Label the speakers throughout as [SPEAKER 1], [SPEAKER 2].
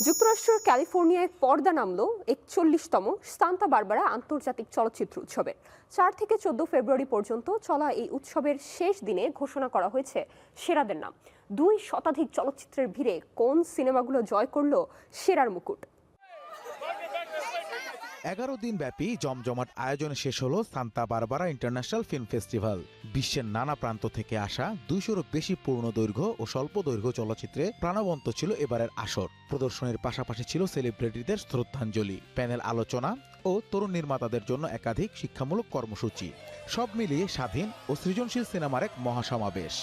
[SPEAKER 1] যুক্তরাষ্ট্রের ক্যালিফোর্নিয়ায় পর্দা নামল ৪১তম সান্তা বারবারা আন্তর্জাতিক চলচ্চিত্র উৎসবের। ৪ থেকে ১৪ ফেব্রুয়ারি পর্যন্ত চলা এই উৎসবের শেষ দিনে ঘোষণা করা হয়েছে সেরাদের নাম। ২ শতাধিক চলচ্চিত্রের ভিড়ে কোন সিনেমাগুলো জয় করল সেরার মুকুট?
[SPEAKER 2] ১১ দিন ব্যাপী জমজমাট আয়োজনে শেষ হলো Santa Barbara international film festival. বিশ্বের নানা প্রান্ত থেকে আসা ২০০-রও বেশি পূর্ণদৈর্ঘ্য ও স্বল্প দৈর্ঘ্য চলচ্চিত্রে প্রাণবন্ত ছিল এবারের আসর। প্রদর্শনীর পাশাপাশি ছিল সেলিব্রিটিদের শ্রদ্ধাঞ্জলি, প্যানেল আলোচনা ও তরুণ নির্মাতাদের জন্য একাধিক শিক্ষামূলক কর্মসূচি। সব মিলিয়ে স্বাধীন ও সৃজনশীল সিনেমার এক মহাসমাবেশ।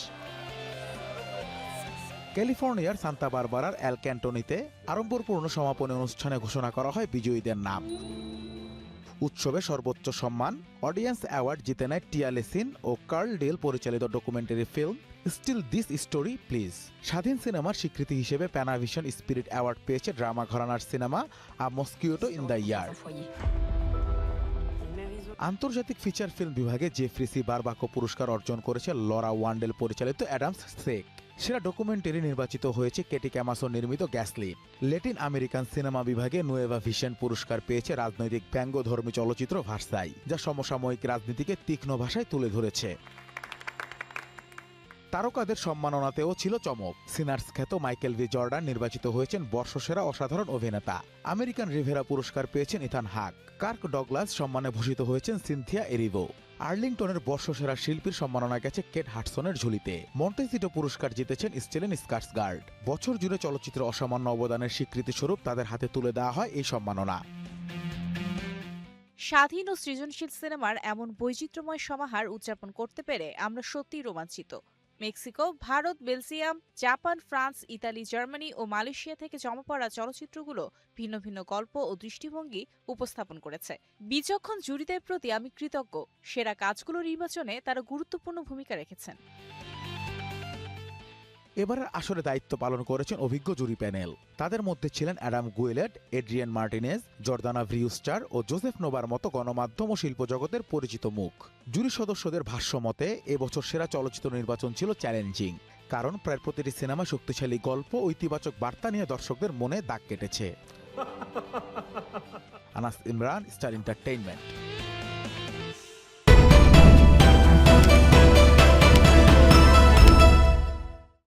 [SPEAKER 2] ক্যালিফোর্নিয়ার সান্তা বারবারার এল ক্যান্টনিতে আড়ম্বরপূর্ণ সমাপনী অনুষ্ঠানে ঘোষণা করা হয় বিজয়ীদের নাম। উৎসবে সর্বোচ্চ সম্মান অডিয়েন্স অ্যাওয়ার্ড জিতে নেয় টিয়া লেসিন ও কার্ল ডেল পরিচালিত documentary film still this story please. স্বাধীন সিনেমার স্বীকৃতি হিসেবে প্যানাভিশন স্পিরিট অ্যাওয়ার্ড পেয়েছে ড্রামা ঘরানার সিনেমা a mosquito in the year. আন্তর্জাতিক ফিচার ফিল্ম বিভাগে জেফ্রি সি বারবাকো পুরস্কার অর্জন করেছে লরা ওয়ান্ডেল পরিচালিত অ্যাডামস সেক। সেরা ডকুমেন্টারি নির্বাচিত হয়েছে কেটি ক্যামাসো নির্মিত গ্যাসলিন। ল্যাটিন আমেরিকান সিনেমা বিভাগে নুয়েভা ভিশন পুরস্কার পেয়েছে রাজনৈতিক ব্যঙ্গধর্মী চলচ্চিত্র ভার্সাই, যা সমসাময়িক রাজনীতিকে তীক্ষ্ণ ভাষায় তুলে ধরেছে। তারকাদের সম্মাননাতেও ছিল চমক। সিনার্স খ্যাত মাইকেল ভি জর্ডান নির্বাচিত হয়েছেন বর্ষসেরা অসাধারণ অভিনেতা। আমেরিকান রিভেরা পুরস্কার পেয়েছেন ইথান হাক। কার্ক ডগলাস সম্মানে ভূষিত হয়েছেন সিনথিয়া এরিভো। আর্লিংটনের বর্ষসেরা শিল্পীর সম্মাননা গেছে কেট হাডসনের ঝুলিতে। মন্টেসিটো পুরস্কার জিতেছেন স্টেলেন স্কার্সগার্ড। বছর জুড়ে চলচ্চিত্রে অসামান্য অবদানের স্বীকৃতিস্বরূপ তাদের হাতে তুলে দেওয়া হয় এই সম্মাননা।
[SPEAKER 3] স্বাধীন ও সৃজনশীল সিনেমার এমন বৈচিত্র্যময় সমাহার উদযাপন করতে পেরে আমরা সত্যিই রোমাঞ্চিত। Mexico, Bharat, Belgium, Japan, France, Italy, Germany ও মালয়েশিয়া থেকে জমা পড়া চলচ্চিত্রগুলো ভিন্ন ভিন্ন গল্প ও দৃষ্টিভঙ্গি উপস্থাপন করেছে। বিচক্ষণ জুরিদের প্রতি আমি কৃতজ্ঞ। সেরা কাজগুলো নির্বাচনে তারা গুরুত্বপূর্ণ ভূমিকা রেখেছেন।
[SPEAKER 2] এবারের আসরে দায়িত্ব পালন করেছেন অভিজ্ঞ জুরি প্যানেল। তাদের মধ্যে ছিলেন অ্যাডাম গুয়েলেট, এড্রিয়ান মার্টিনেজ, জর্দানা ভ্রিউস্টার ও জোসেফ নোবার মতো গণমাধ্যম ও শিল্প জগতের পরিচিত মুখ। জুরি সদস্যদের ভাষ্য মতে এবছর সেরা চলচ্চিত্র নির্বাচন ছিল চ্যালেঞ্জিং, কারণ প্রায় প্রতিটি সিনেমা শক্তিশালী গল্প ও ইতিবাচক বার্তা নিয়ে দর্শকদের মনে দাগ কেটেছে। Anas Imran, star entertainment.